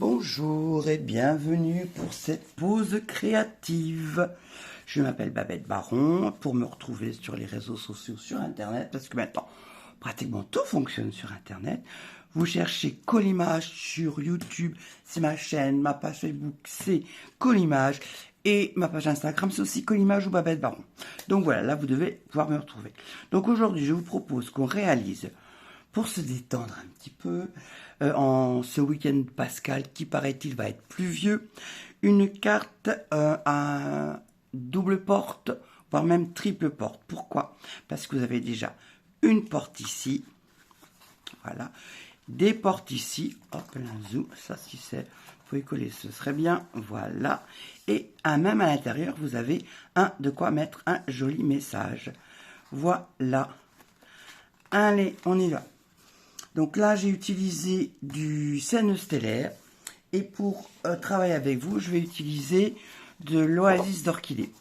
Bonjour et bienvenue pour cette pause créative. Je m'appelle Babette Baron. Pour me retrouver sur les réseaux sociaux, sur Internet, parce que maintenant, pratiquement tout fonctionne sur Internet, vous cherchez Collimage sur YouTube, c'est ma chaîne, ma page Facebook, c'est Collimage, et ma page Instagram, c'est aussi Collimage ou Babette Baron. Donc voilà, là, vous devez pouvoir me retrouver. Donc aujourd'hui, je vous propose qu'on réalise, pour se détendre un petit peu, en ce week-end pascal qui paraît-il va être pluvieux, une carte à double porte, voire même triple porte. Pourquoi? Parce que vous avez déjà une porte ici, voilà, des portes ici, hop là, zou, ça si c'est, vous pouvez coller, ce serait bien, voilà, et même à l'intérieur, vous avez de quoi mettre un joli message. Voilà, allez, on y va. Donc là, j'ai utilisé du Scène Stellaire. Et pour travailler avec vous, je vais utiliser de l'Oasis d'Orchidée.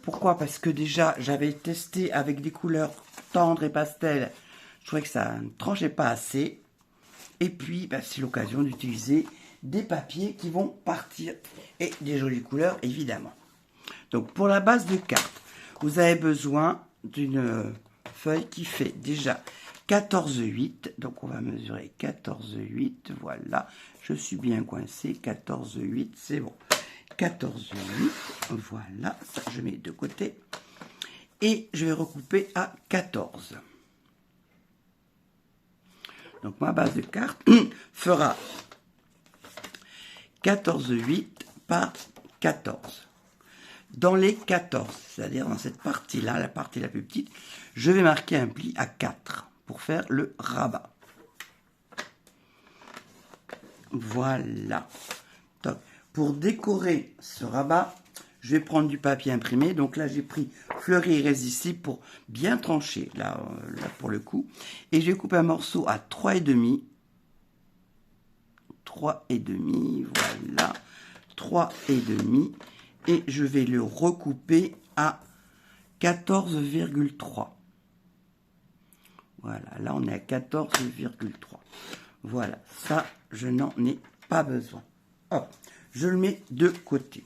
Pourquoi? Parce que déjà, j'avais testé avec des couleurs tendres et pastel. Je trouvais que ça ne tranchait pas assez. Et puis, c'est l'occasion d'utiliser des papiers qui vont partir. Et des jolies couleurs, évidemment. Donc, pour la base de carte, vous avez besoin d'une feuille qui fait déjà 14,8, donc on va mesurer 14,8, voilà, je suis bien coincé, 14,8, c'est bon, 14,8, voilà, ça je mets de côté, et je vais recouper à 14. Donc ma base de carte fera 14,8 par 14. Dans les 14, c'est-à-dire dans cette partie-là, la partie la plus petite, je vais marquer un pli à 4 pour faire le rabat. Voilà. Top. Pour décorer ce rabat, je vais prendre du papier imprimé. Donc là, j'ai pris fleuri irrésistible pour bien trancher, là pour le coup. Et je vais couper un morceau à 3,5. 3,5, voilà. 3,5. Et je vais le recouper à 14,3. Voilà, là on est à 14,3. Voilà, ça, je n'en ai pas besoin. Hop, je le mets de côté.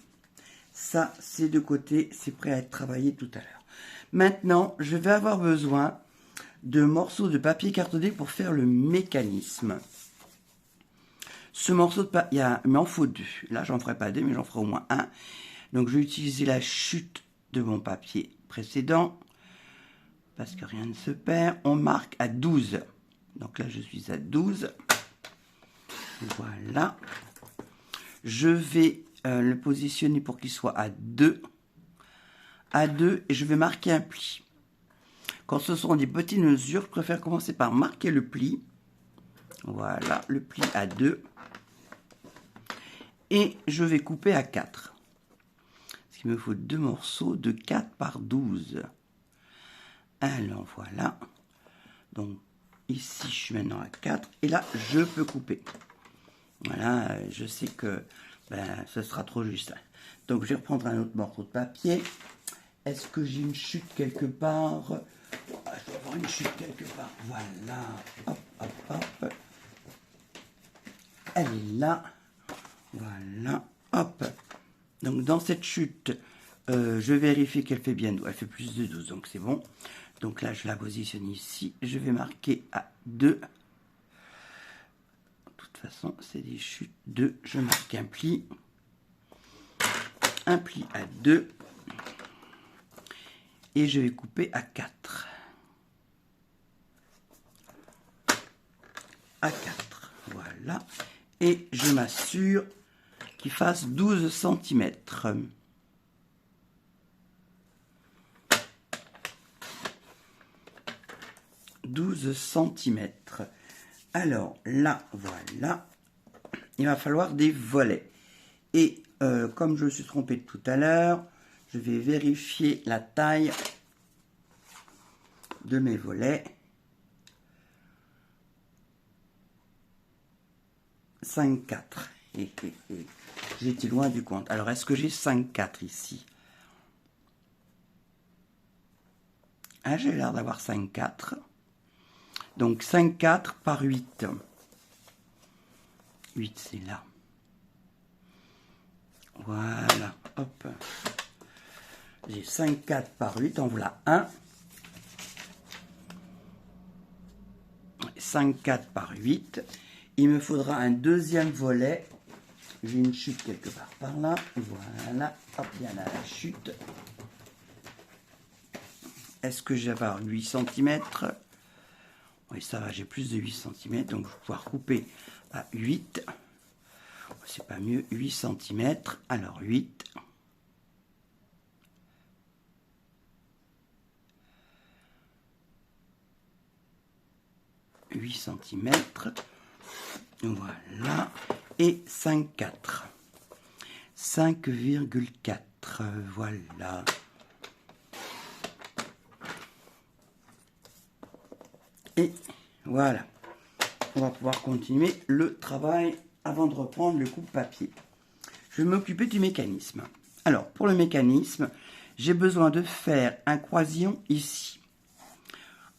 Ça, c'est de côté, c'est prêt à être travaillé tout à l'heure. Maintenant, je vais avoir besoin de morceaux de papier cartonné pour faire le mécanisme. Ce morceau de papier, il m'en faut 2. Là, j'en ferai pas 2, mais j'en ferai au moins 1. Donc, je vais utiliser la chute de mon papier précédent. Parce que rien ne se perd. On marque à 12. Donc là, je suis à 12. Voilà. Je vais le positionner pour qu'il soit à 2. À 2, et je vais marquer un pli. Quand ce sont des petites mesures, je préfère commencer par marquer le pli. Voilà, le pli à 2. Et je vais couper à 4. Parce qu'il me faut 2 morceaux de 4 par 12. Alors voilà, donc ici je suis maintenant à 4 et là je peux couper. Voilà, je sais que ce sera trop juste. Donc je vais reprendre un autre morceau de papier. Est-ce que j'ai une chute quelque part? Je dois avoir une chute quelque part. Voilà, hop, hop, hop. Elle est là. Voilà, hop. Donc dans cette chute, je vérifie qu'elle fait bien 12. Elle fait plus de 12, donc c'est bon. Donc là, je la positionne ici. Je vais marquer à 2. De toute façon, c'est des chutes 2. Je marque un pli. Un pli à 2. Et je vais couper à 4. À 4. Voilà. Et je m'assure qu'il fasse 12 cm. 12 cm. Alors là, voilà, il va falloir des volets. Et comme je me suis trompé tout à l'heure, je vais vérifier la taille de mes volets. 5,4. J'étais loin du compte. Alors, est-ce que j'ai 5,4 ici? Ah, j'ai l'air d'avoir 5,4. Donc 5,4 par 8. 8 c'est là. Voilà, hop. J'ai 5, 4 par 8, en voilà un. 5, 4 par 8. Il me faudra un deuxième volet. J'ai une chute quelque part par là. Voilà, hop, il y en a la chute. Est-ce que je vais avoir 8 cm? Oui, ça va, j'ai plus de 8 cm, donc je vais pouvoir couper à 8. C'est pas mieux, 8 cm. Alors 8. cm. Voilà. Et 5, 4. 5,4. Voilà. Et voilà. On va pouvoir continuer le travail avant de reprendre le coupe-papier. Je vais m'occuper du mécanisme. Alors, pour le mécanisme, j'ai besoin de faire un croisillon ici.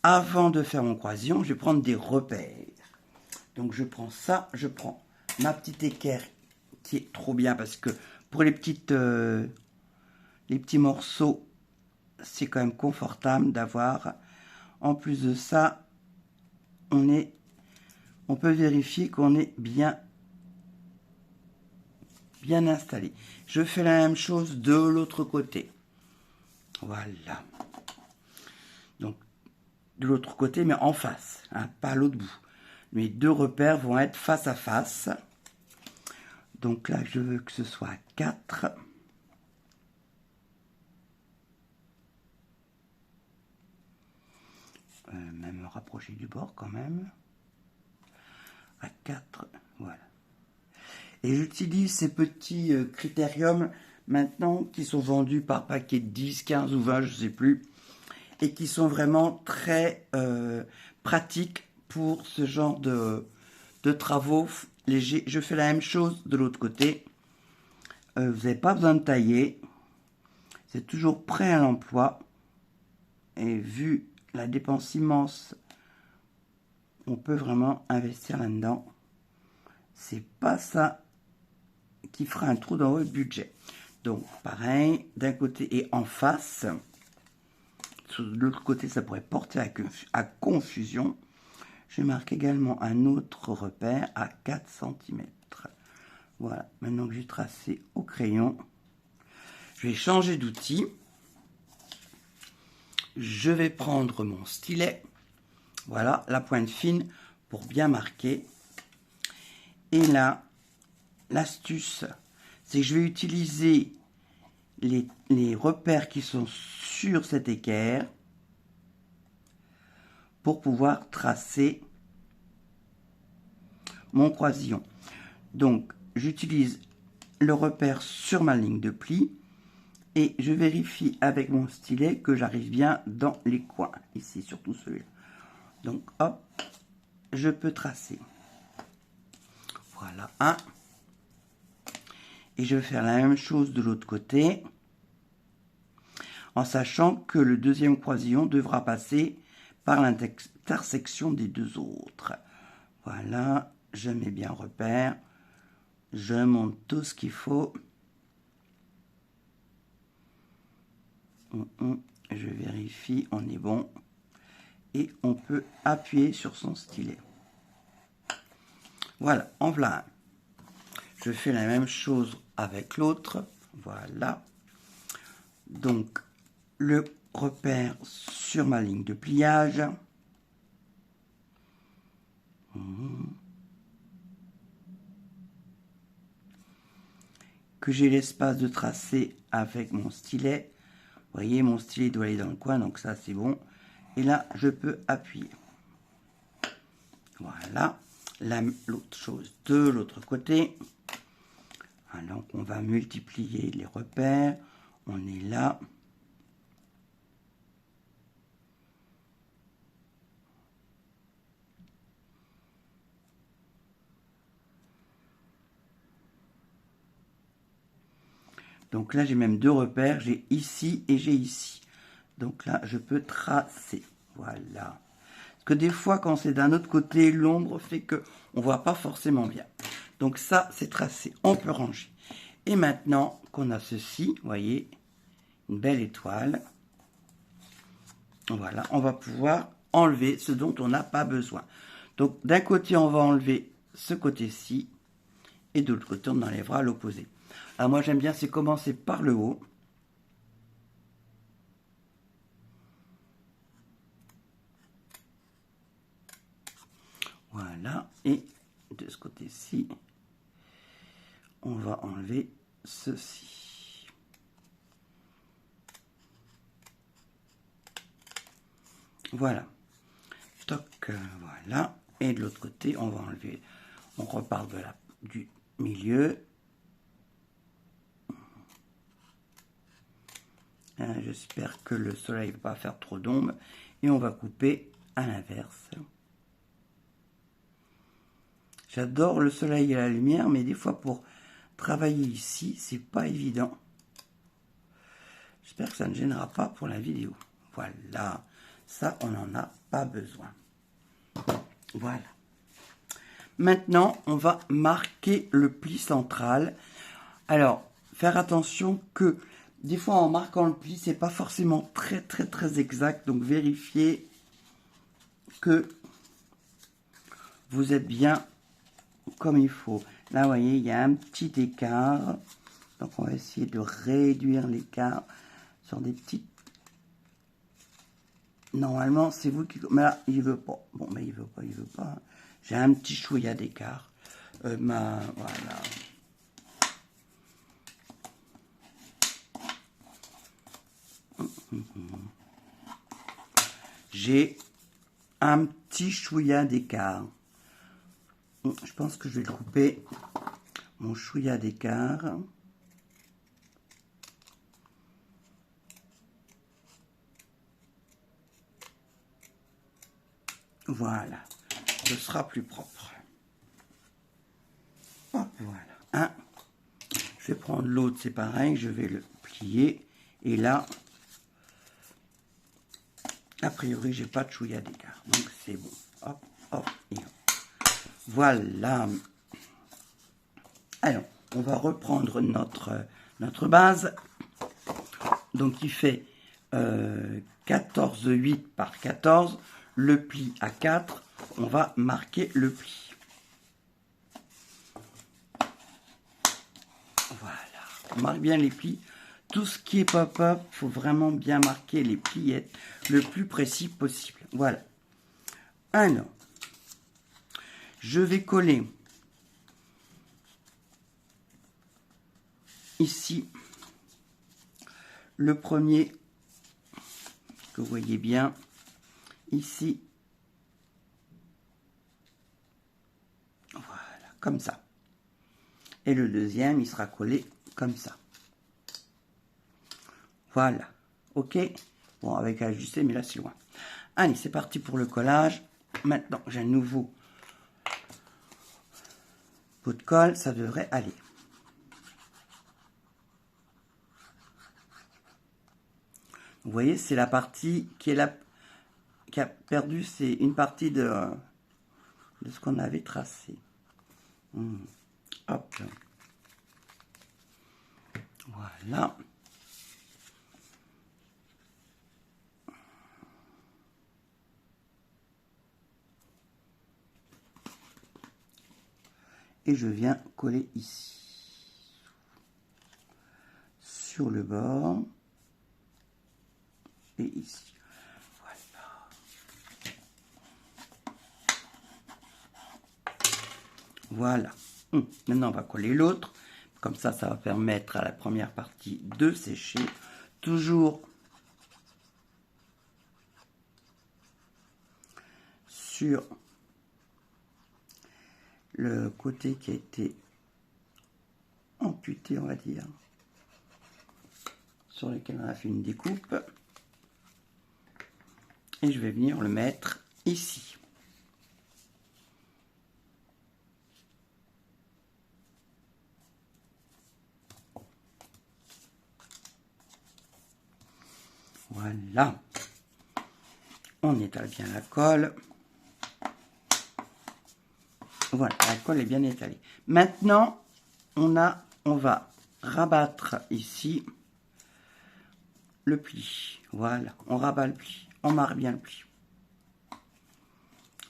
Avant de faire mon croisillon, je vais prendre des repères. Donc, je prends ça, je prends ma petite équerre qui est trop bien parce que pour les petits morceaux, c'est quand même confortable d'avoir. En plus de ça, on peut vérifier qu'on est bien installé. Je fais la même chose de l'autre côté. Voilà. Donc, de l'autre côté, mais en face, hein, pas à l'autre bout. Mes deux repères vont être face à face. Donc là, je veux que ce soit à 4. Même me rapprocher du bord quand même. À 4, voilà. Et j'utilise ces petits critériums maintenant qui sont vendus par paquet de 10, 15 ou 20, je ne sais plus. Et qui sont vraiment très pratiques pour ce genre de travaux légers. Je fais la même chose de l'autre côté. Vous n'avez pas besoin de tailler. C'est toujours prêt à l'emploi. Et vu la dépense immense, on peut vraiment investir là-dedans. C'est pas ça qui fera un trou dans votre budget. Donc, pareil, d'un côté et en face. De l'autre côté, ça pourrait porter à confusion. Je marque également un autre repère à 4 cm. Voilà, maintenant que j'ai tracé au crayon, je vais changer d'outil. Je vais prendre mon stylet. Voilà, la pointe fine pour bien marquer. Et là, l'astuce, c'est que je vais utiliser les repères qui sont sur cette équerre pour pouvoir tracer mon croisillon. Donc, j'utilise le repère sur ma ligne de pli et je vérifie avec mon stylet que j'arrive bien dans les coins. Ici, surtout celui-là. Donc, hop, je peux tracer. Voilà, un. Et je vais faire la même chose de l'autre côté, en sachant que le deuxième croisillon devra passer par l'intersection des deux autres. Voilà, je mets bien repère, je monte tout ce qu'il faut. Je vérifie, on est bon. Et on peut appuyer sur son stylet. Voilà, en voilà un. Je fais la même chose avec l'autre. Voilà. Donc, le repère sur ma ligne de pliage. Que j'ai l'espace de tracer avec mon stylet. Vous voyez, mon stylet doit aller dans le coin, donc ça c'est bon. Et là, je peux appuyer. Voilà. L'autre chose de l'autre côté. Donc on va multiplier les repères. On est là. Donc là, j'ai même deux repères. J'ai ici et j'ai ici. Donc là, je peux tracer. Voilà. Parce que des fois, quand c'est d'un autre côté, l'ombre fait qu'on ne voit pas forcément bien. Donc ça, c'est tracé. On peut ranger. Et maintenant qu'on a ceci, vous voyez, une belle étoile. Voilà, on va pouvoir enlever ce dont on n'a pas besoin. Donc d'un côté, on va enlever ce côté-ci. Et de l'autre côté, on enlèvera l'opposé. Alors moi, j'aime bien, c'est commencer par le haut. Voilà, et de ce côté-ci, on va enlever ceci. Voilà. Toc, voilà. Et de l'autre côté, on va enlever, on repart du milieu. J'espère que le soleil ne va pas faire trop d'ombre. Et on va couper à l'inverse. J'adore le soleil et la lumière, mais des fois pour travailler ici, c'est pas évident. J'espère que ça ne gênera pas pour la vidéo. Voilà, ça on n'en a pas besoin. Voilà. Maintenant, on va marquer le pli central. Alors, faire attention que des fois en marquant le pli, c'est pas forcément très exact. Donc vérifiez que vous êtes bien comme il faut. Là, vous voyez, il y a un petit écart. Donc, on va essayer de réduire l'écart sur des petites... Normalement, c'est vous qui... Mais là, il veut pas. Bon, mais il veut pas. J'ai un petit chouïa d'écart. Voilà. J'ai un petit chouïa d'écart. Je pense que je vais couper mon chouïa d'écart. Voilà, ce sera plus propre. Hop, voilà. Je vais prendre l'autre, c'est pareil, je vais le plier. Et là, a priori, j'ai pas de chouïa d'écart. Donc c'est bon. Hop, hop, et hop. Voilà. Alors, on va reprendre notre base. Donc il fait 14,8 par 14. Le pli à 4. On va marquer le pli. Voilà. On marque bien les plis. Tout ce qui est pop-up, il faut vraiment bien marquer les pliettes le plus précis possible. Voilà. Alors, je vais coller ici le premier que vous voyez bien ici. Voilà, comme ça. Et le deuxième, il sera collé comme ça. Voilà. OK. Bon, avec à ajuster, mais là, c'est loin. Allez, c'est parti pour le collage. Maintenant, j'ai un nouveau pot de colle. Ça devrait aller. Vous voyez, c'est la partie qui est là, qui a perdu, c'est une partie de ce qu'on avait tracé. Hop. Voilà. Et je viens coller ici. Sur le bord. Et ici. Voilà. Maintenant, on va coller l'autre. Comme ça, ça va permettre à la première partie de sécher. Toujours sur le côté qui a été amputé, on va dire. Sur lequel on a fait une découpe. Et je vais venir le mettre ici. Voilà. On étale bien la colle. Voilà, la colle est bien étalée. Maintenant, on va rabattre ici le pli. Voilà, on rabat le pli. On marre bien le pli.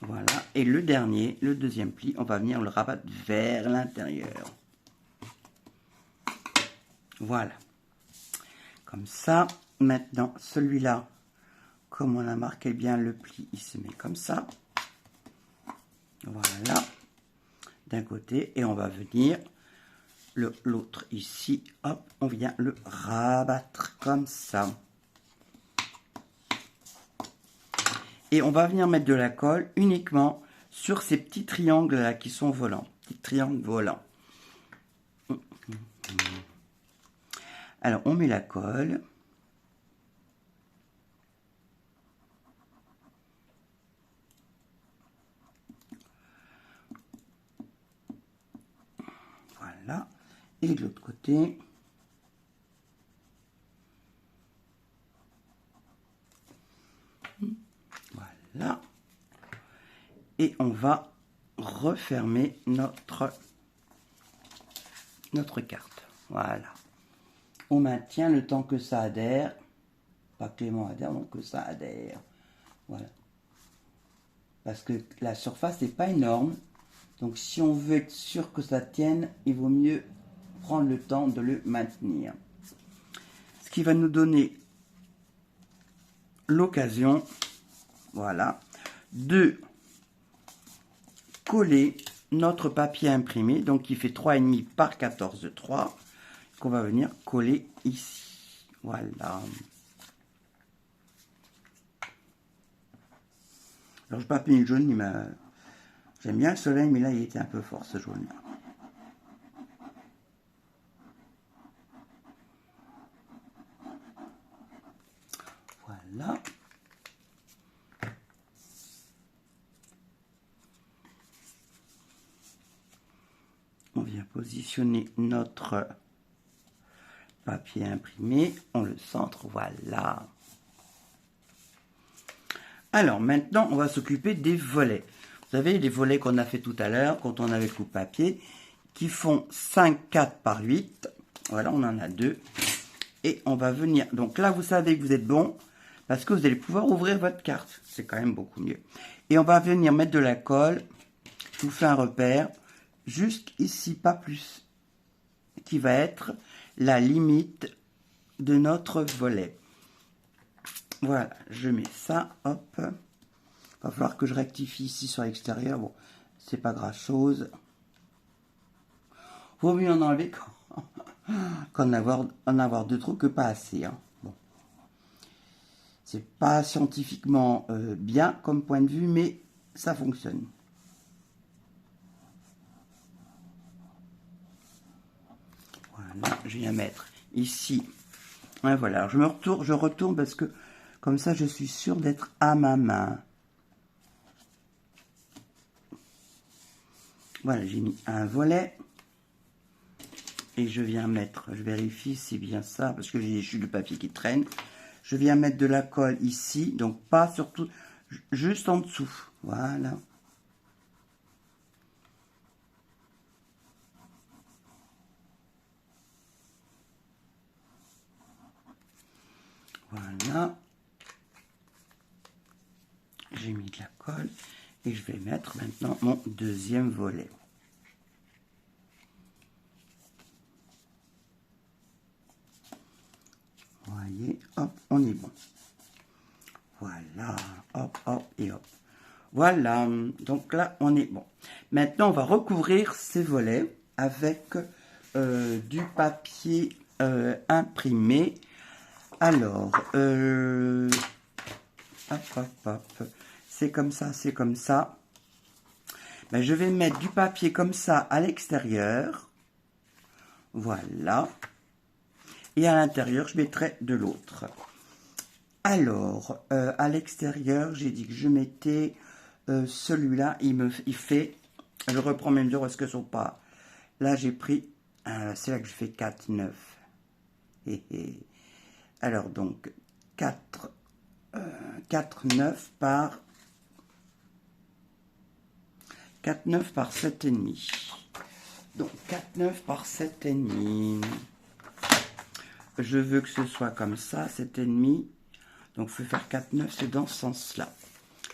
Voilà, et le dernier, le deuxième pli, on va venir le rabattre vers l'intérieur. Voilà. Comme ça, maintenant, celui-là, comme on a marqué bien le pli, il se met comme ça. Voilà. D'un côté, et on va venir l'autre ici, hop, on vient le rabattre comme ça. Et on va venir mettre de la colle uniquement sur ces petits triangles là qui sont volants. Petits triangles volants. Alors on met la colle. Voilà. Et de l'autre côté. Voilà. Et on va refermer notre carte. Voilà. On maintient le temps que ça adhère. Pas Clément adhère, donc que ça adhère. Voilà. Parce que la surface n'est pas énorme. Donc si on veut être sûr que ça tienne, il vaut mieux prendre le temps de le maintenir. Ce qui va nous donner l'occasion, voilà, de coller notre papier imprimé, donc qui fait 3,5 par 14,3, qu'on va venir coller ici. Voilà. Alors je n'ai pas peint le jaune, j'aime bien le soleil, mais là il était un peu fort ce jaune. Voilà. On vient positionner notre papier imprimé, on le centre, voilà. Alors maintenant, on va s'occuper des volets. Vous savez, les volets qu'on a fait tout à l'heure, quand on avait le coupe-papier, qui font 5,4 par 8. Voilà, on en a deux. Et on va venir, donc là, vous savez que vous êtes bon, parce que vous allez pouvoir ouvrir votre carte. C'est quand même beaucoup mieux. Et on va venir mettre de la colle. Je vous fais un repère, jusqu'ici, pas plus, qui va être la limite de notre volet. Voilà, je mets ça, hop. Va falloir que je rectifie ici sur l'extérieur. Bon, c'est pas grand chose. Vaut mieux en enlever qu'en avoir deux trous que pas assez. Hein. Bon. C'est pas scientifiquement bien comme point de vue, mais ça fonctionne. Voilà, je viens mettre ici. Ouais, voilà, alors je retourne parce que comme ça je suis sûre d'être à ma main. Voilà, j'ai mis un volet. Et je viens mettre, je vérifie si c'est bien ça, parce que j'ai des chutes de papier qui traînent. Je viens mettre de la colle ici, donc pas surtout, juste en dessous. Voilà. Voilà. J'ai mis de la colle et je vais mettre maintenant mon deuxième volet. Vous voyez, hop, on est bon. Voilà, hop, hop et hop. Voilà, donc là, on est bon. Maintenant, on va recouvrir ces volets avec du papier imprimé. Alors, hop, hop, hop. C'est comme ça, c'est comme ça. Ben, je vais mettre du papier comme ça à l'extérieur. Voilà. Et à l'intérieur, je mettrai de l'autre. Alors, à l'extérieur, j'ai dit que je mettais celui-là. Il fait, je reprends mes mesures parce que sont pas. Là, j'ai pris, c'est là que je fais 4, 9. Alors, donc, 4, 9 par 4,9 par 7,5. Donc 4,9 par 7,5. Je veux que ce soit comme ça, 7,5. Donc je vais faire 4,9, c'est dans ce sens-là.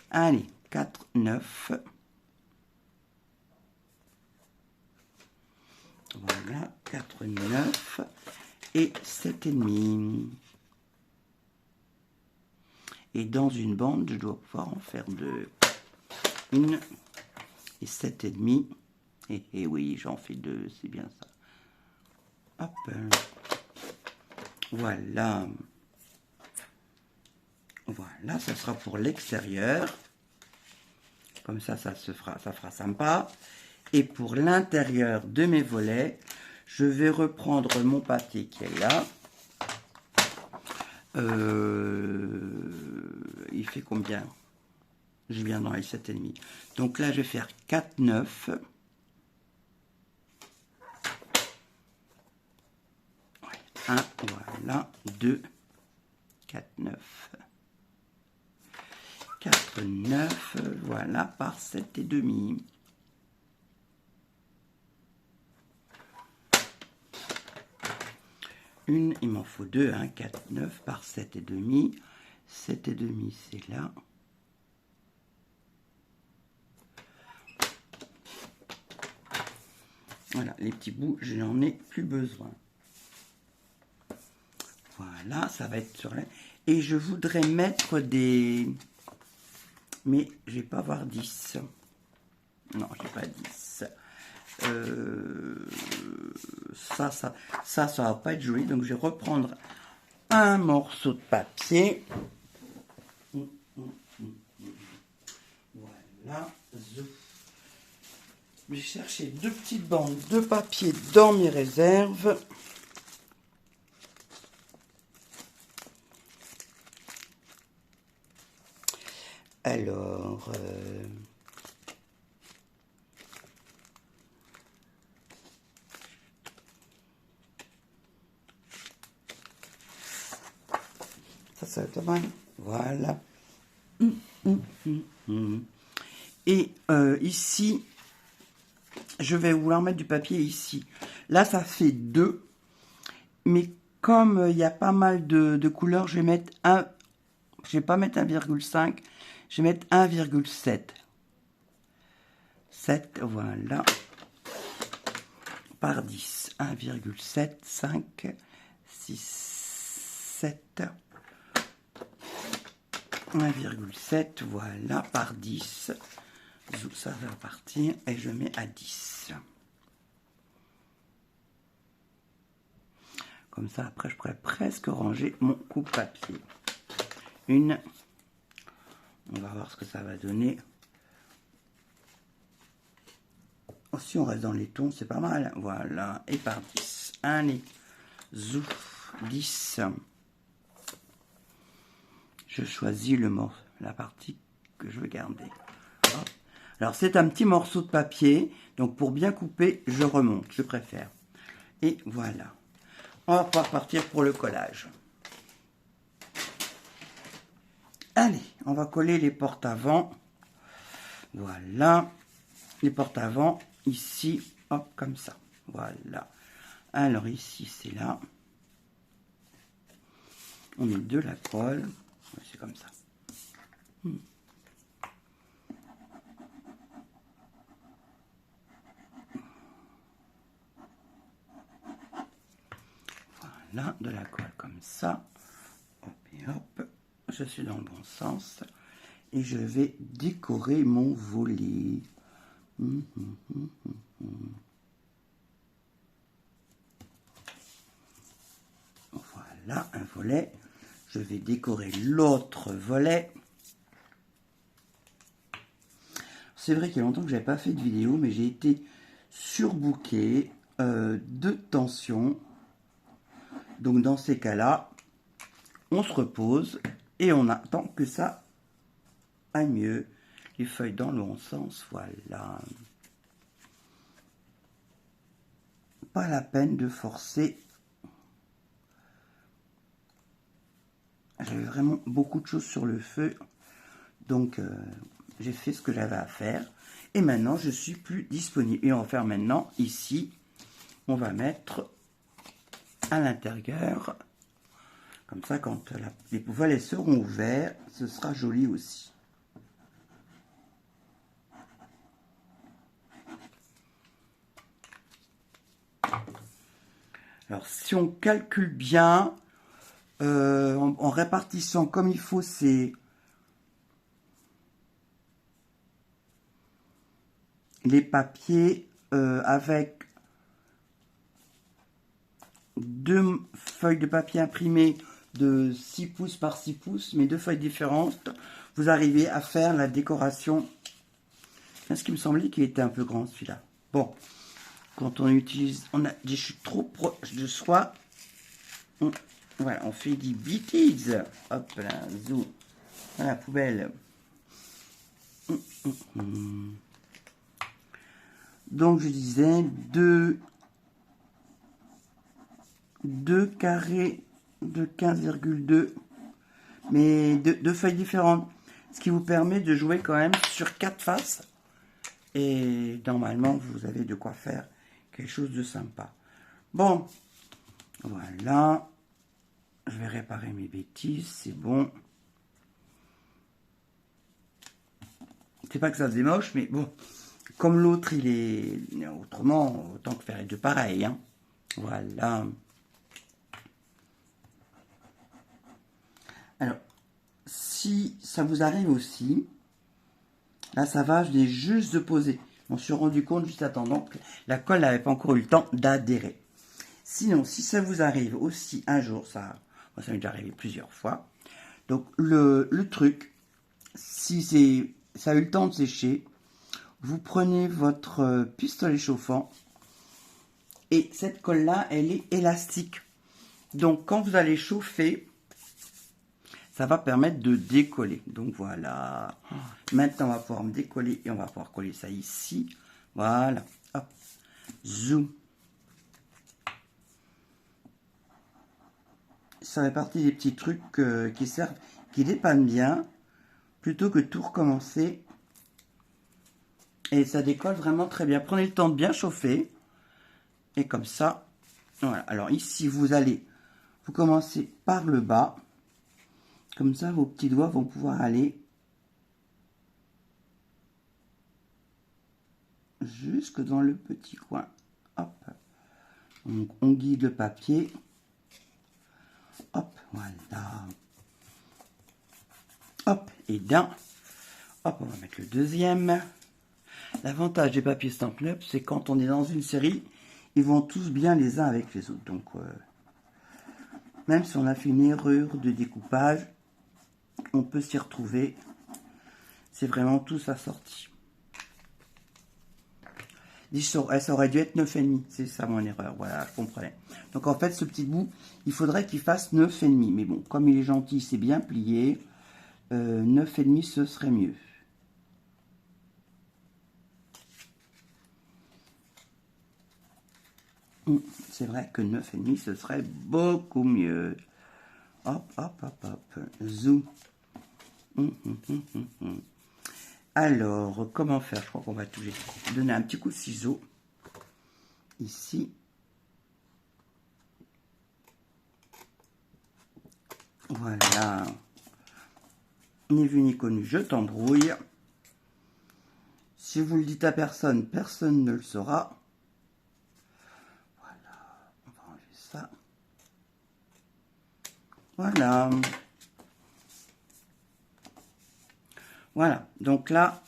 Allez, 4,9. Voilà, 4,9 et 7,5. Et dans une bande, je dois pouvoir en faire deux. 1 et 7,5. Et oui, j'en fais deux, c'est bien ça. Hop. Voilà. Voilà, ça sera pour l'extérieur. Comme ça fera sympa. Et pour l'intérieur de mes volets, je vais reprendre mon papier qui est là. Il fait combien? J'ai bien dans les 7,5. Donc là, je vais faire 4,9. Un, voilà, 2, 4,9. 4,9, voilà, par 7,5. Il m'en faut deux, hein, 4,9 par 7,5. 7,5, c'est là. Voilà, les petits bouts, je n'en ai plus besoin. Voilà, ça va être sur là. Et je voudrais mettre des... Mais je vais pas avoir 10. Non, j'ai pas 10. Ça va pas être joli. Donc, je vais reprendre un morceau de papier. Voilà. Je vais chercher deux petites bandes de papier dans mes réserves. Alors... ça va être pas mal. Voilà. Et ici, je vais vouloir mettre du papier ici. Là, ça fait 2. Mais comme il y a pas mal de couleurs, je vais mettre un... Je vais pas mettre 1,5. Je vais mettre 1,7. 7, voilà. Par 10. 1,7, 5, 6, 7... 1,7, voilà, par 10. Ça va partir et je mets à 10. Comme ça, après, je pourrais presque ranger mon coupe-papier. On va voir ce que ça va donner. Si on reste dans les tons, c'est pas mal. Voilà, et par 10. Allez, zouf, 10. Je choisis la partie que je veux garder. Hop. Alors, c'est un petit morceau de papier. Donc, pour bien couper, je remonte. Je préfère. Et voilà. On va pouvoir partir pour le collage. Allez, on va coller les portes avant. Voilà. Les portes avant, ici, hop, comme ça. Voilà. Alors, ici, c'est là. On met de la colle. C'est comme ça. Voilà, de la colle comme ça. Hop et hop. Je suis dans le bon sens. Et je vais décorer mon volet. Voilà, un volet. Je vais décorer l'autre volet. C'est vrai qu'il y a longtemps que je n'avais pas fait de vidéo, mais j'ai été surbooké de tension. Donc dans ces cas-là, on se repose et on attend que ça aille mieux. Les feuilles dans le bon sens, voilà. Pas la peine de forcer. J'avais vraiment beaucoup de choses sur le feu. Donc j'ai fait ce que j'avais à faire. Et maintenant, je suis plus disponible. Et on va faire maintenant, ici, on va mettre à l'intérieur. Comme ça, quand les volets seront ouverts, ce sera joli aussi. Alors, si on calcule bien, en répartissant comme il faut, c'est les papiers avec 2 feuilles de papier imprimées de 6 pouces par 6 pouces, mais 2 feuilles différentes, vous arrivez à faire la décoration. Ce qui me semblait qu'il était un peu grand celui-là. Bon, quand on utilise, je suis trop proche de soi. Voilà, on fait des bêtises. Hop là, zou. À la poubelle. Donc je disais 2 carrés de 15,2, mais 2 feuilles différentes, ce qui vous permet de jouer quand même sur 4 faces, et normalement vous avez de quoi faire quelque chose de sympa. Bon, voilà, je vais réparer mes bêtises, c'est bon. C'est pas que ça faisait moche, mais bon, comme l'autre il est autrement, autant que faire les deux pareils, hein. Voilà. Alors, si ça vous arrive aussi, là ça va, je l'ai juste de poser. On s'est rendu compte juste attendant que la colle n'avait pas encore eu le temps d'adhérer. Sinon, si ça vous arrive aussi un jour, ça m'est déjà arrivé plusieurs fois. Donc le truc, si ça a eu le temps de sécher, vous prenez votre pistolet chauffant et cette colle là, elle est élastique. Donc quand vous allez chauffer, ça va permettre de décoller. Donc voilà. Maintenant, on va pouvoir me décoller et on va pouvoir coller ça ici. Voilà. Hop. Zoom. Ça fait partie des petits trucs qui servent, qui dépannent bien, plutôt que tout recommencer. Et ça décolle vraiment très bien. Prenez le temps de bien chauffer. Et comme ça, voilà. Alors ici, vous commencez par le bas. Comme ça, vos petits doigts vont pouvoir aller jusque dans le petit coin. Hop. Donc, on guide le papier. Hop, voilà. Hop, et d'un. Hop, on va mettre le deuxième. L'avantage des papiers Stampin' Up, c'est quand on est dans une série, ils vont tous bien les uns avec les autres. Donc, même si on a fait une erreur de découpage, on peut s'y retrouver. C'est vraiment tous assortis. Ça aurait dû être 9,5. C'est ça mon erreur. Voilà, je comprenais. Donc en fait, ce petit bout, il faudrait qu'il fasse 9,5. Mais bon, comme il est gentil, c'est bien plié. 9,5, ce serait mieux. C'est vrai que 9,5, ce serait beaucoup mieux. Hop, hop, hop, hop. Zoom. Alors, comment faire? Je crois qu'on va donner un petit coup de ciseau. Ici. Voilà. Ni vu ni connu, je t'embrouille. Si vous le dites à personne, personne ne le saura. Voilà. On va enlever ça. Voilà. Voilà. Donc là,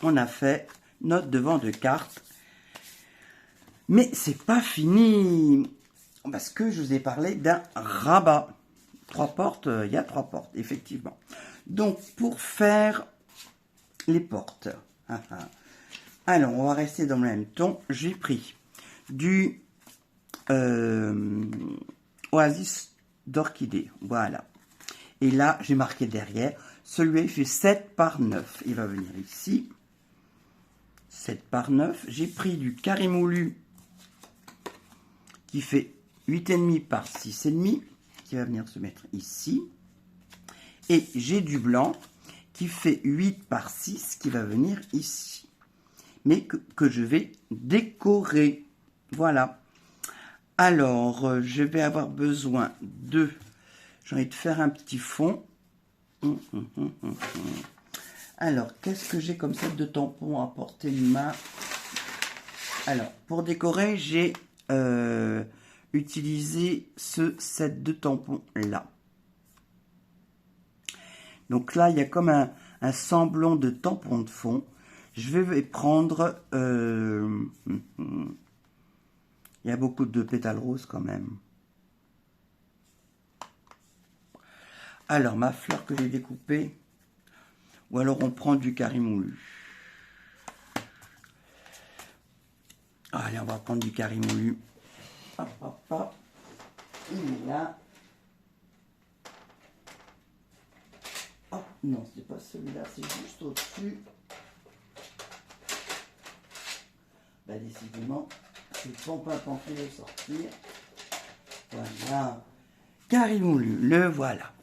on a fait notre devant de carte. Mais c'est pas fini. Parce que je vous ai parlé d'un rabat. 3 portes, il y a 3 portes, effectivement. Donc, pour faire les portes, alors, on va rester dans le même ton. J'ai pris du Oasis d'orchidée, voilà. Et là, j'ai marqué derrière, celui-là, il fait 7 par 9. Il va venir ici, 7 par 9. J'ai pris du carré moulu, qui fait 8,5 par 6,5. Qui va venir se mettre ici. Et j'ai du blanc qui fait 8 par 6 qui va venir ici. Mais que je vais décorer. Voilà. Alors, je vais avoir besoin de... J'ai envie de faire un petit fond. Alors, qu'est-ce que j'ai comme set de tampons à portée de main? Alors, pour décorer, j'ai utilisé ce set de tampons là. Donc là, il y a comme un semblant de tampon de fond. Je vais prendre... il y a beaucoup de pétales roses quand même. Alors, ma fleur que j'ai découpée, ou alors on prend du carré-moulu. Allez, on va prendre du carré-moulu. Hop, hop, hop. Il est là. Oh, non, c'est pas celui-là, c'est juste au-dessus. Bah, décidément, c'est le pompin qui va sortir. Voilà. Carré-moulu, le voilà.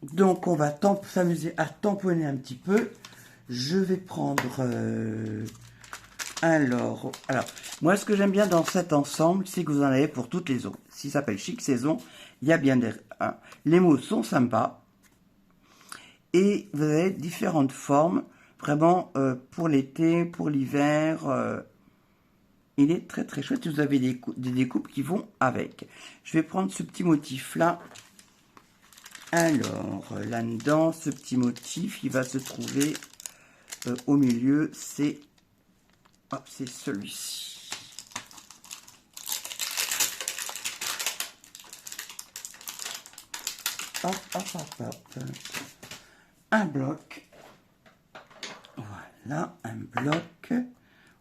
Donc, on va s'amuser à tamponner un petit peu. Je vais prendre... Alors, moi, ce que j'aime bien dans cet ensemble, c'est que vous en avez pour toutes les autres. S'il s'appelle Chic Saison, il y a bien des... les mots sont sympas. Et vous avez différentes formes, vraiment pour l'été, pour l'hiver. Il est très très chouette. Vous avez des découpes qui vont avec. Je vais prendre ce petit motif-là. Alors, là-dedans, ce petit motif, il va se trouver au milieu. C'est celui-ci. Hop, hop, hop, hop. Un bloc. Voilà, un bloc.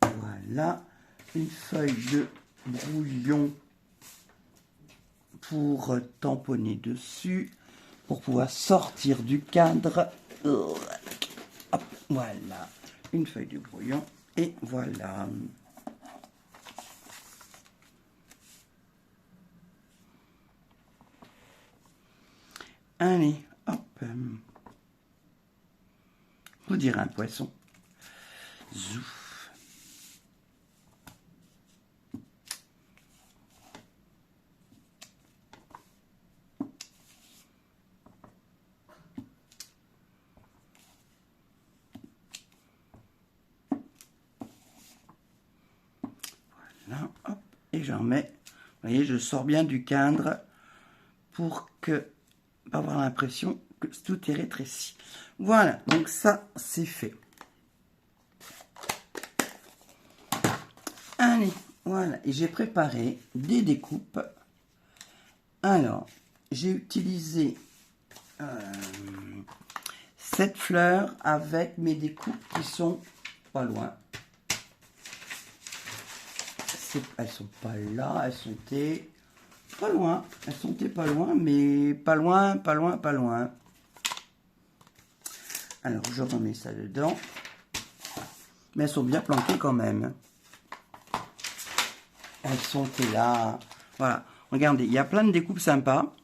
Voilà, une feuille de brouillon pour tamponner dessus, pour pouvoir sortir du cadre. Hop, voilà, une feuille de brouillon. Et voilà. Allez, hop. On dirait un poisson. Zouf. Voilà, hop. Et j'en mets. Vous voyez, je sors bien du cadre pour que pas avoir l'impression que tout est rétréci. Voilà, donc ça, c'est fait. Allez, voilà, et j'ai préparé des découpes. Alors, j'ai utilisé cette fleur avec mes découpes qui sont pas loin. Elles sont pas là, elles sont pas loin. Elles sont pas loin, mais pas loin, pas loin, pas loin. Alors, je remets ça dedans. Mais elles sont bien planquées quand même. Elles sont là. Voilà. Regardez, il y a plein de découpes sympas.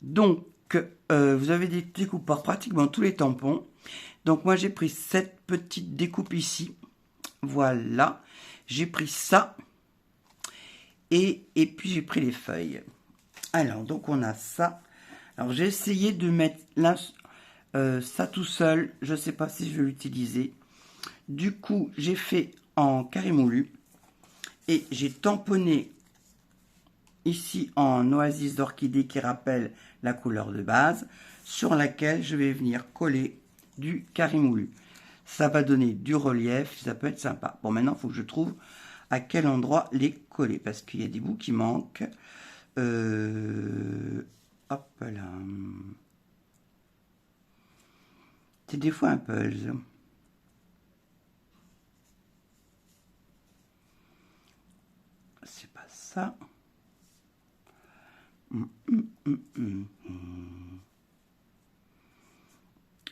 Donc, vous avez des découpes pour pratiquement tous les tampons. Donc, moi, j'ai pris cette petite découpe ici. Voilà. J'ai pris ça. Et puis, j'ai pris les feuilles. Alors, donc, on a ça. Alors, j'ai essayé de mettre ça tout seul. Je ne sais pas si je vais l'utiliser. Du coup, j'ai fait en carré moulu. Et j'ai tamponné ici en oasis d'orchidée qui rappelle la couleur de base, sur laquelle je vais venir coller du carré moulu. Ça va donner du relief, ça peut être sympa. Bon, maintenant, il faut que je trouve à quel endroit les coller, parce qu'il y a des bouts qui manquent. Hop là. C'est des fois un puzzle. C'est pas ça.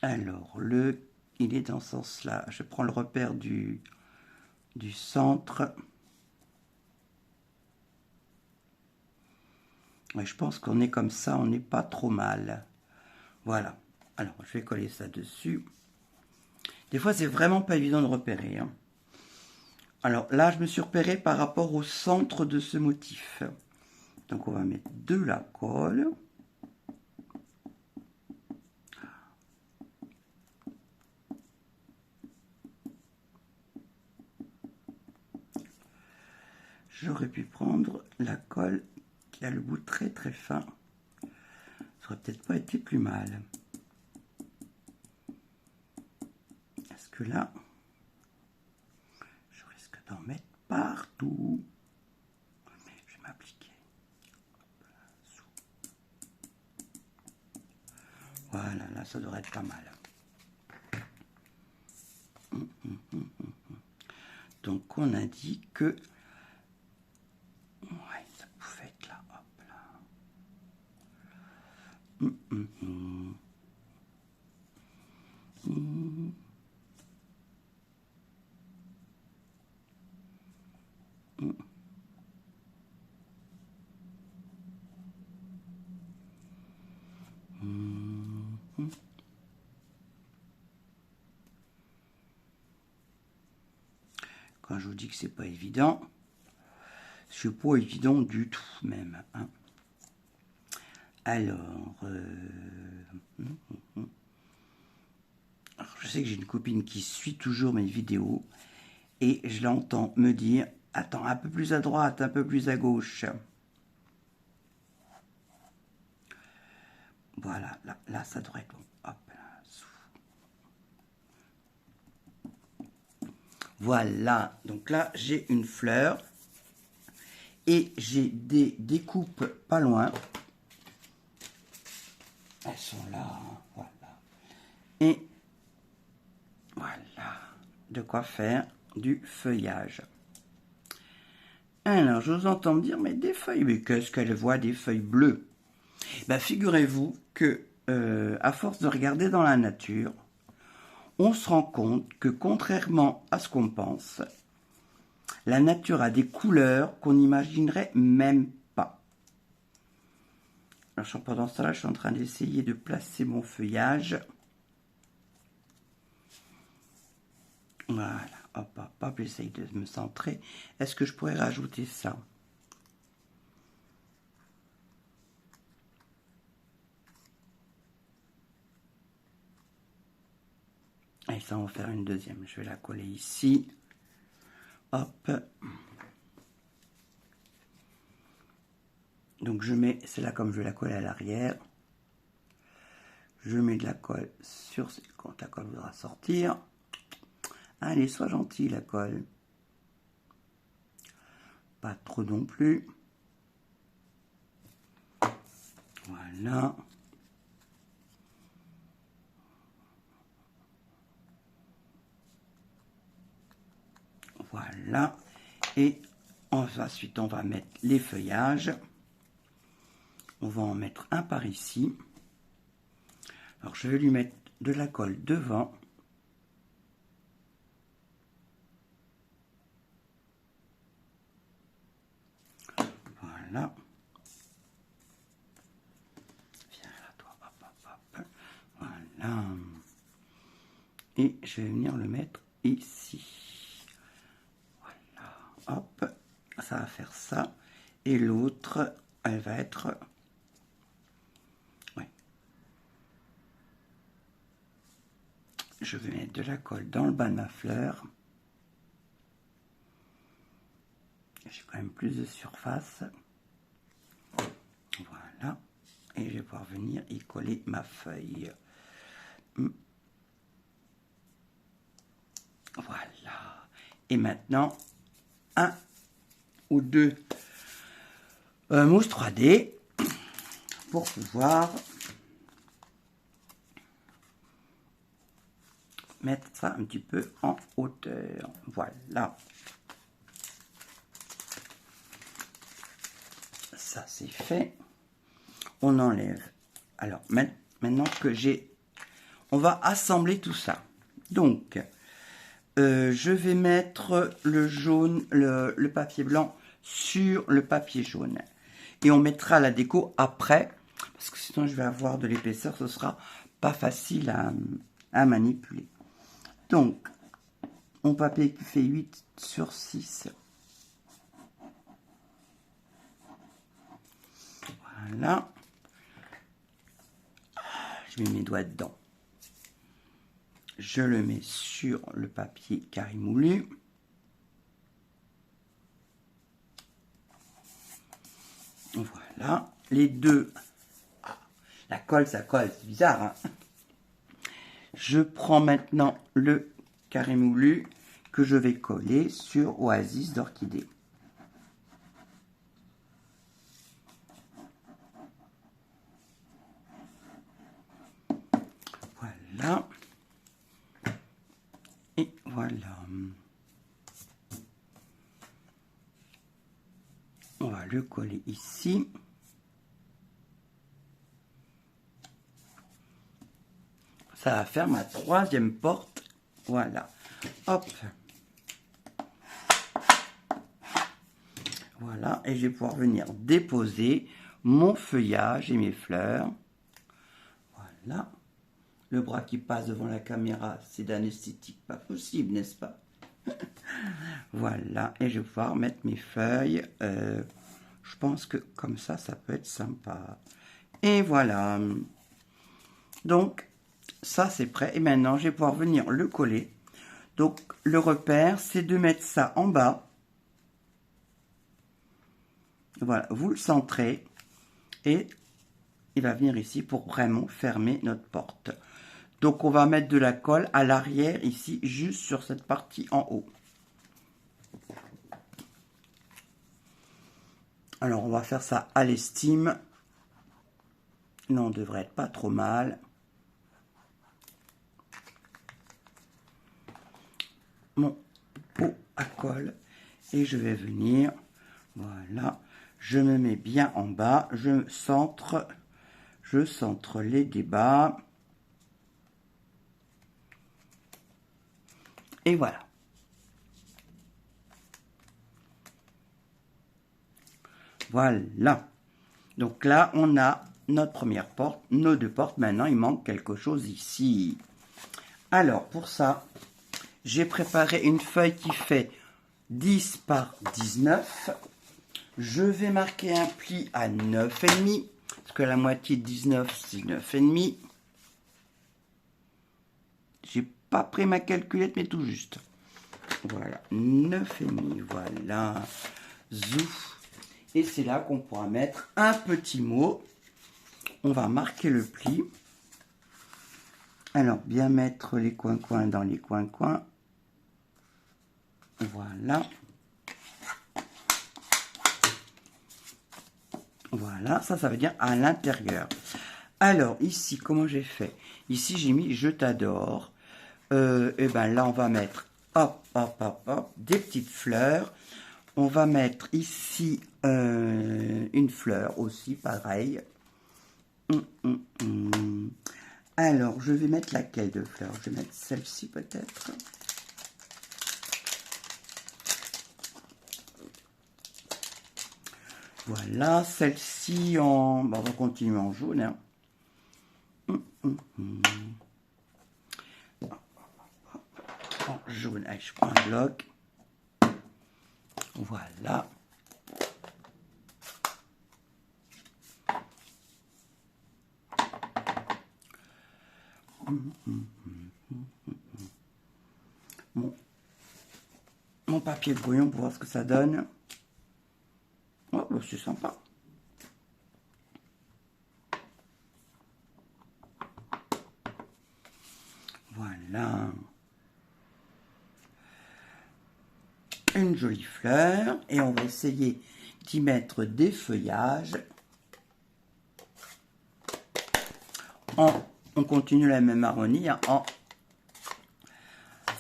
Alors, il est dans ce sens-là. Je prends le repère du centre. Ouais, je pense qu'on est comme ça, on n'est pas trop mal. Voilà. Alors, je vais coller ça dessus. Des fois, c'est vraiment pas évident de repérer. Hein. Alors là, je me suis repéré par rapport au centre de ce motif. Donc, on va mettre de la colle. J'aurais pu prendre la colle qui a le bout très très fin. Ça aurait peut-être pas été plus mal. Parce que là, je risque d'en mettre partout. Je vais m'appliquer. Voilà, là ça devrait être pas mal. Donc on a dit que ouais, ça pouvait être là, hop là. Quand je vous dis que c'est pas évident, c'est pas évident du tout même. Hein. Alors, je sais que j'ai une copine qui suit toujours mes vidéos et je l'entends me dire « Attends, un peu plus à droite, un peu plus à gauche. » Voilà, là, ça devrait être bon. Hop, là, voilà, donc là, j'ai une fleur et j'ai des découpes pas loin. Elles sont là, voilà. Et voilà, de quoi faire du feuillage. Alors, je vous entends me dire, mais des feuilles, mais qu'est-ce qu'elle voit des feuilles bleues? Ben, figurez-vous que, à force de regarder dans la nature, on se rend compte que, contrairement à ce qu'on pense, la nature a des couleurs qu'on n'imaginerait même pas. Alors, pendant ce temps-là, je suis en train d'essayer de placer mon feuillage. Voilà, hop, hop, hop, j'essaye de me centrer. Est-ce que je pourrais rajouter ça? Et ça, on va faire une deuxième. Je vais la coller ici. Hop. Donc, je mets, c'est là comme je vais la coller à l'arrière. Je mets de la colle sur, quand la colle voudra sortir. Allez, sois gentil, la colle. Pas trop non plus. Voilà. Voilà. Et ensuite, on va mettre les feuillages. On va en mettre un par ici. Alors, je vais lui mettre de la colle devant. Voilà. Viens là, toi. Hop, hop, hop. Voilà. Et je vais venir le mettre ici. Voilà. Hop. Ça va faire ça. Et l'autre, elle va être... Ouais. Je vais mettre de la colle dans le bas de ma fleur. J'ai quand même plus de surface. Voilà. Et je vais pouvoir venir y coller ma feuille. Voilà. Et maintenant, un ou deux mousses 3D pour pouvoir mettre ça un petit peu en hauteur. Voilà. Ça, c'est fait. On enlève. Alors, maintenant que j'ai... On va assembler tout ça. Donc, je vais mettre le jaune, le papier blanc sur le papier jaune. Et on mettra la déco après, parce que sinon je vais avoir de l'épaisseur, ce sera pas facile à manipuler. Donc, mon papier qui fait 8 sur 6. Voilà. Je mets mes doigts dedans. Je le mets sur le papier carré moulu. Voilà. Les deux. Ah, la colle, ça colle. C'est bizarre, hein? Je prends maintenant le carré moulu que je vais coller sur Oasis d'orchidée. Voilà. Et voilà. On va le coller ici. Ça va faire ma troisième porte. Voilà. Hop. Voilà. Et je vais pouvoir venir déposer mon feuillage et mes fleurs. Voilà. Le bras qui passe devant la caméra, c'est d'un esthétique pas possible, n'est-ce pas? Voilà. Et je vais pouvoir mettre mes feuilles. Je pense que comme ça peut être sympa. Et voilà. Donc, ça, c'est prêt. Et maintenant, je vais pouvoir venir le coller. Donc, le repère, c'est de mettre ça en bas. Voilà, vous le centrez. Et il va venir ici pour vraiment fermer notre porte. Donc, on va mettre de la colle à l'arrière, ici, juste sur cette partie en haut. Alors, on va faire ça à l'estime. Non, on devrait être pas trop mal. Mon pot à colle. Et je vais venir, voilà, je me mets bien en bas, je centre les débats. Et voilà. Voilà. Donc là, on a notre première porte, nos deux portes. Maintenant, il manque quelque chose ici. Alors, pour ça, j'ai préparé une feuille qui fait 10 par 19. Je vais marquer un pli à 9,5. Parce que la moitié de 19, c'est 9,5. J'ai pas pris ma calculette, mais tout juste. Voilà, 9,5. Voilà. Zouf. Et c'est là qu'on pourra mettre un petit mot. On va marquer le pli. Alors, bien mettre les coins-coins dans les coins-coins. Voilà. Voilà, ça veut dire à l'intérieur. Alors, ici, comment j'ai fait? Ici, j'ai mis « Je t'adore ». Et ben là, on va mettre, hop, hop, hop, hop, des petites fleurs. On va mettre ici une fleur aussi, pareil. Alors, je vais mettre laquelle de fleurs? Je vais mettre celle-ci peut-être. Voilà, celle-ci en... Bon, on va continuer en jaune. Hein. En jaune, allez, je prends un bloc. Voilà. Mon papier brouillon pour voir ce que ça donne. Oh, bah, c'est sympa. Voilà. Une jolie fleur. Et on va essayer d'y mettre des feuillages. On continue la même harmonie hein, en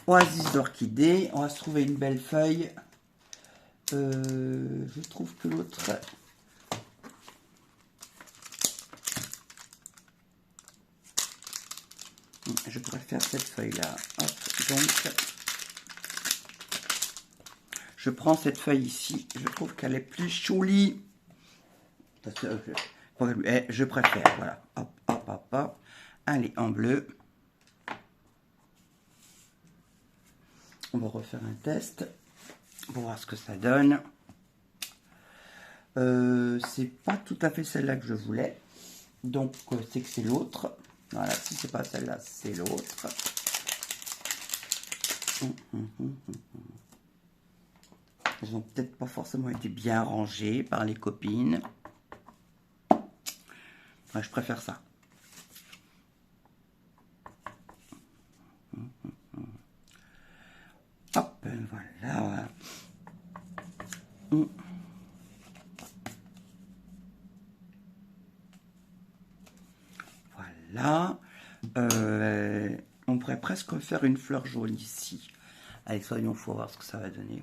Oasis d'orchidée. On va se trouver une belle feuille. Je trouve que l'autre... Je préfère cette feuille-là. Donc, je prends cette feuille ici. Je trouve qu'elle est plus jolie. Parce que je préfère, voilà. Hop, hop, hop, hop. Allez, en bleu. On va refaire un test pour voir ce que ça donne. C'est pas tout à fait celle-là que je voulais. Donc, c'est que c'est l'autre. Voilà, si c'est pas celle-là, c'est l'autre. Elles ont peut-être pas forcément été bien rangées par les copines. Moi, je préfère ça. Hop, voilà. Voilà. On pourrait presque faire une fleur jaune ici. Allez, soyons fous, voir ce que ça va donner.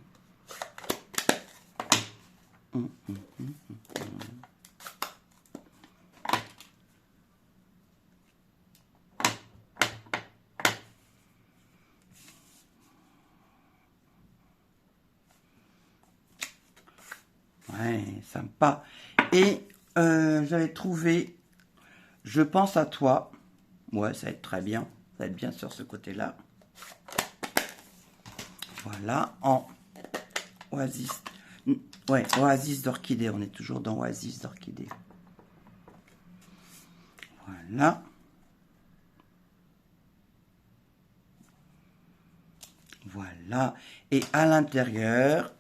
Ouais, sympa. Et j'avais trouvé Je pense à toi. Ouais, ça va être très bien. Ça va être bien sur ce côté-là. Voilà, en oasis. Ouais, oasis d'orchidée. On est toujours dans oasis d'orchidée. Voilà. Voilà. Et à l'intérieur,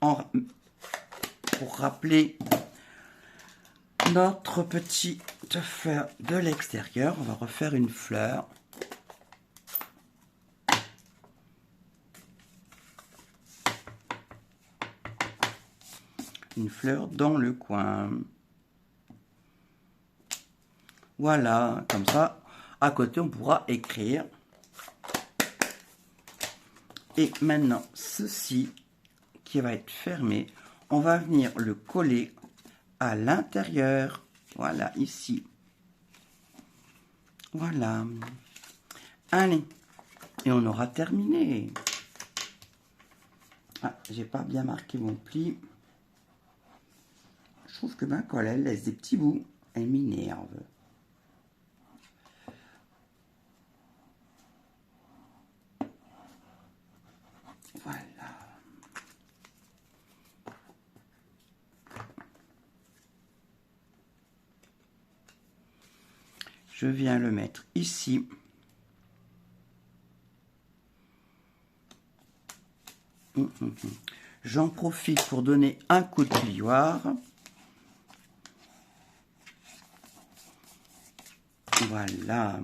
pour rappeler notre petite fleur de l'extérieur, on va refaire une fleur. Une fleur dans le coin. Voilà, comme ça, à côté, on pourra écrire. Et maintenant, ceci qui va être fermé, on va venir le coller à l'intérieur. Voilà, ici. Voilà. Allez. Et on aura terminé. Ah, j'ai pas bien marqué mon pli. Je trouve que ma colle, elle laisse des petits bouts. Elle m'énerve. Voilà. Je viens le mettre ici. J'en profite pour donner un coup de plioir. Voilà.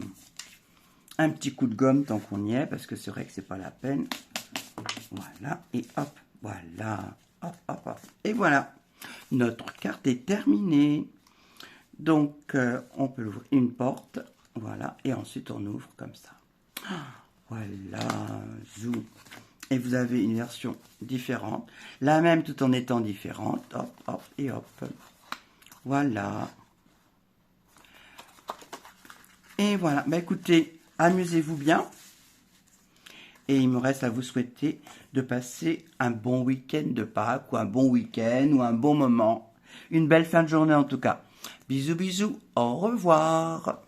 Un petit coup de gomme tant qu'on y est, parce que c'est vrai que c'est pas la peine. Voilà. Et hop, voilà. Hop, hop, hop. Et voilà. Notre carte est terminée. Donc, on peut ouvrir une porte. Voilà. Et ensuite, on ouvre comme ça. Voilà. Zoom. Et vous avez une version différente. La même tout en étant différente. Hop, hop et hop. Voilà. Et voilà. Bah écoutez, amusez-vous bien. Et il me reste à vous souhaiter de passer un bon week-end de Pâques, ou un bon week-end, ou un bon moment. Une belle fin de journée en tout cas. Bisous, bisous. Au revoir.